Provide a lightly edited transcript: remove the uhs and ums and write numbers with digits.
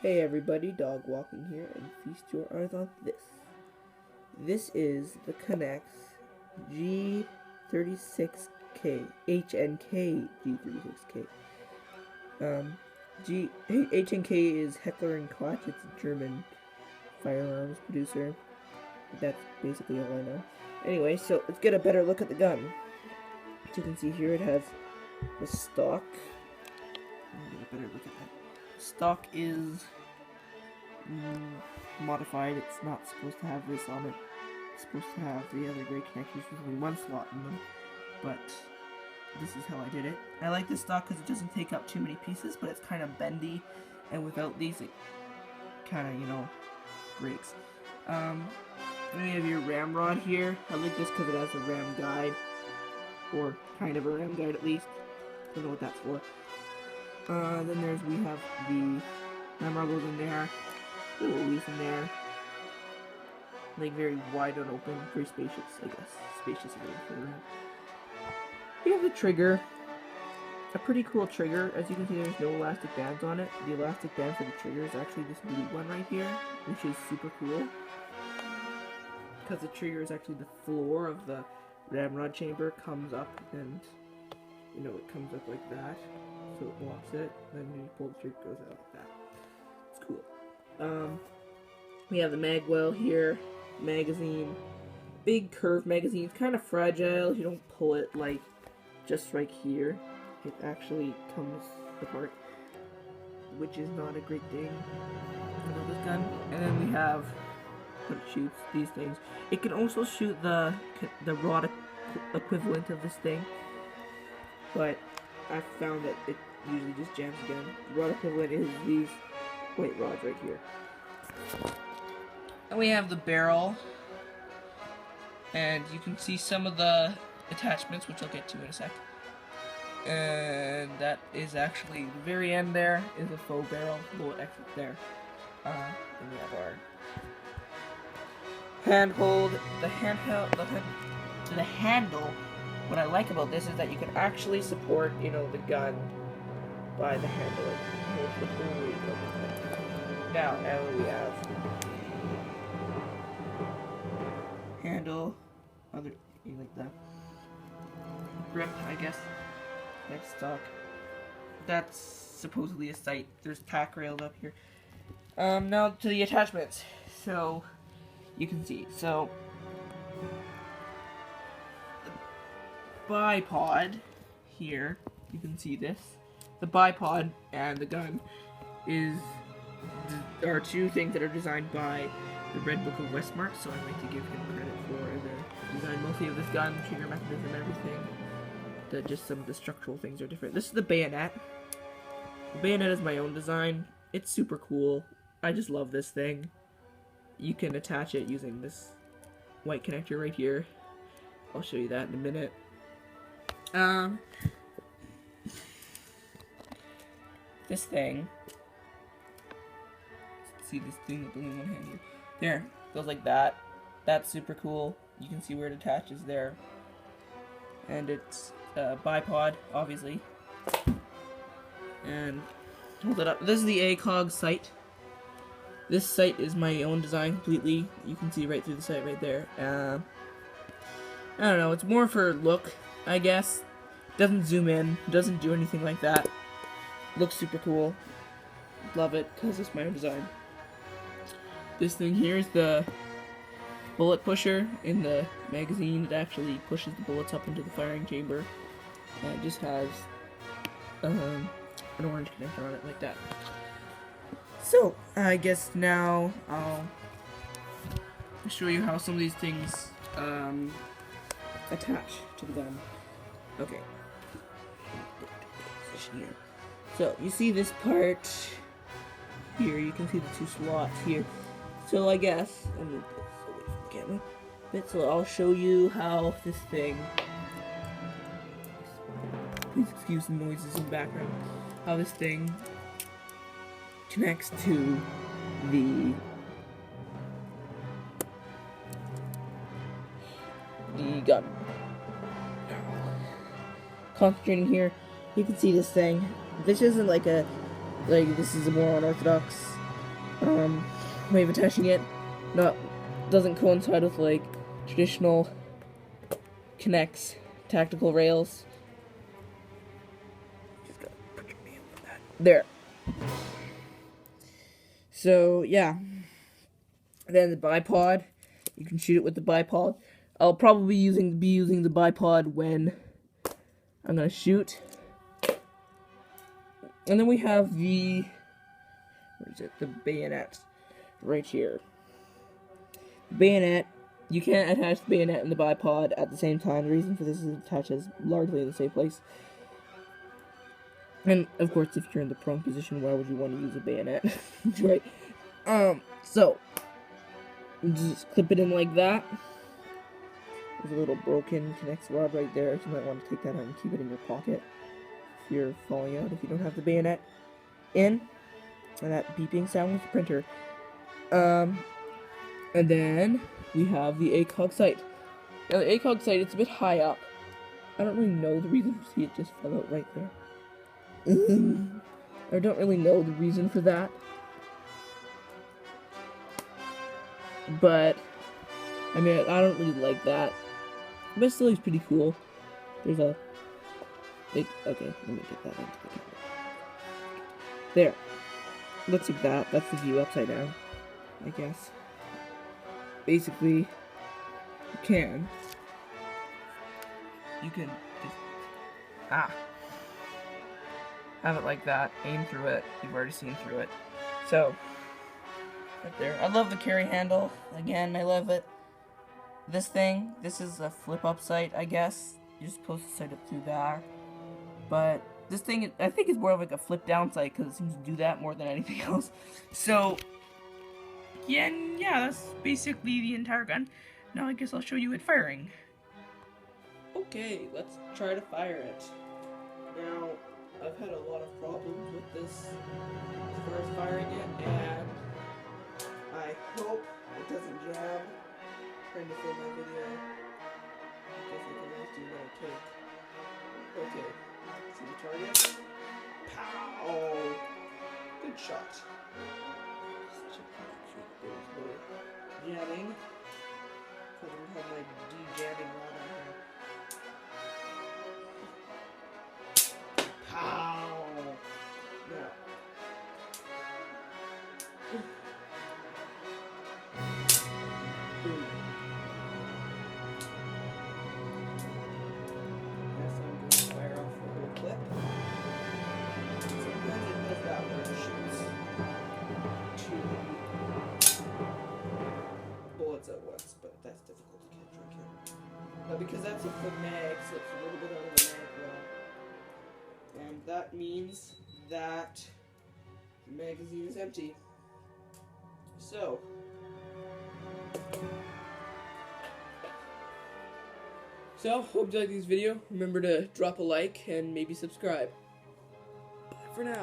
Hey everybody, Dog Walking here, and feast your eyes on this. This is the Connex G36K, HNK G36K. HNK is Heckler & Koch. It's a German firearms producer. That's basically all I know. Anyway, so let's get a better look at the gun. As you can see here, it has the stock. Let me get a better look at that. Stock is modified. It's not supposed to have this on it. It's supposed to have the other great connectors with only one slot in them, but this is how I did it. I like this stock because it doesn't take up too many pieces, but it's kind of bendy, and without these it kind of, breaks. Then you have your ramrod here. I like this because it has a ram guide, or kind of a ram guide at least. Don't know what that's for. Then we have the ramrod goes in there, little leaf in there, like very wide and open, very spacious, I guess. Spacious for the ram. We have the trigger, a pretty cool trigger. As you can see, there's no elastic bands on it. The elastic band for the trigger is actually this blue one right here, which is super cool, because the trigger is actually the floor of the ramrod chamber, comes up and it comes up like that, so it blocks it. Then you pull the trigger, goes out like that. It's cool. We have the mag well here, magazine, big curved magazine. It's kind of fragile. You don't pull it like just right here. It actually comes apart, which is not a great thing about this gun. And then we have what it shoots, these things. It can also shoot the rod equivalent of this thing, but I found that it usually just jams again. The rod equivalent is these white rods right here. And we have the barrel, and you can see some of the attachments, which I'll get to in a sec. And that is actually the very end. There is a faux barrel, bullet exit there. And we have our handhold. The handle. What I like about this is that you can actually support, the gun by the handle. Now we have handle, like the grip, I guess. Next stock. That's supposedly a sight. There's tack railed up here. Now to the attachments. So you can see. So the bipod here. You can see this. The bipod and the gun are two things that are designed by the Red Book of Westmarch. So I'd like to give him credit for the design mostly of this gun, trigger mechanism, everything. Just some of the structural things are different. This is the bayonet. The bayonet is my own design. It's super cool. I just love this thing. You can attach it using this white connector right here. I'll show you that in a minute. This thing. See this thing with the one hand here. There, goes like that. That's super cool. You can see where it attaches there. And it's bipod, obviously. And hold it up. This is the ACOG sight. This sight is my own design completely. You can see right through the sight right there. I don't know. It's more for look, I guess. Doesn't zoom in. Doesn't do anything like that. Looks super cool. Love it because it's my own design. This thing here is the bullet pusher in the magazine. It actually pushes the bullets up into the firing chamber. And it just has an orange connector on it like that. So I guess now I'll show you how some of these things attach to the gun. Okay. Position here. So you see this part here. You can see the two slots here. So I guess I'll move this away from the camera a bit. So I'll show you how this thing. Please excuse the noises in the background. How this thing connects to the gun. Concentrating here, you can see this thing. This isn't this is a more unorthodox way of attaching it. Doesn't coincide with like traditional Connects tactical rails. Just gotta put your name on that. There. So yeah. Then the bipod, you can shoot it with the bipod. I'll probably be using the bipod when I'm gonna shoot. And then we have the the bayonet right here. Bayonet, you can't attach the bayonet and the bipod at the same time. The reason for this is it attaches largely in the same place. And of course, if you're in the prone position, why would you want to use a bayonet? Right? So just clip it in like that. There's a little broken connects rod right there, so you might want to take that out and keep it in your pocket if you're falling out, if you don't have the bayonet in. And that beeping sound with the printer. And then we have the ACOG sight. Now the ACOG sight, it's a bit high up. I don't really know the reason. See, it just fell out right there. I don't really know the reason for that. But, I mean, I don't really like that. But it still looks pretty cool. There's a... okay, let me get that into the camera. There. Looks like that. That's the view upside down, I guess. Basically, you can just have it like that, aim through it. You've already seen through it. So, right there. I love the carry handle. Again, I love it. This is a flip-up sight, I guess. You're supposed to sight it through there. But this thing, I think, is more of like a flip-down sight because it seems to do that more than anything else. So, yeah, that's basically the entire gun. Now I guess I'll show you it firing. Okay, let's try to fire it. Now, I've had a lot of problems with this as far as firing it, and I hope it doesn't jam. Trying to film my video. I guess I can always do another take. Okay, see the target? Pow! Good shot. Jamming. I don't have my de-jamming rod on here. Pow! Now. Boom. Guess I'm going to fire off a little clip. Sometimes it does that where it shoots two bullets at once, but that's difficult to catch on camera. Now because that's a foot mag, so it's a little bit under the mag well. And that means that the magazine is empty. So, hope you like this video. Remember to drop a like and maybe subscribe. Bye for now.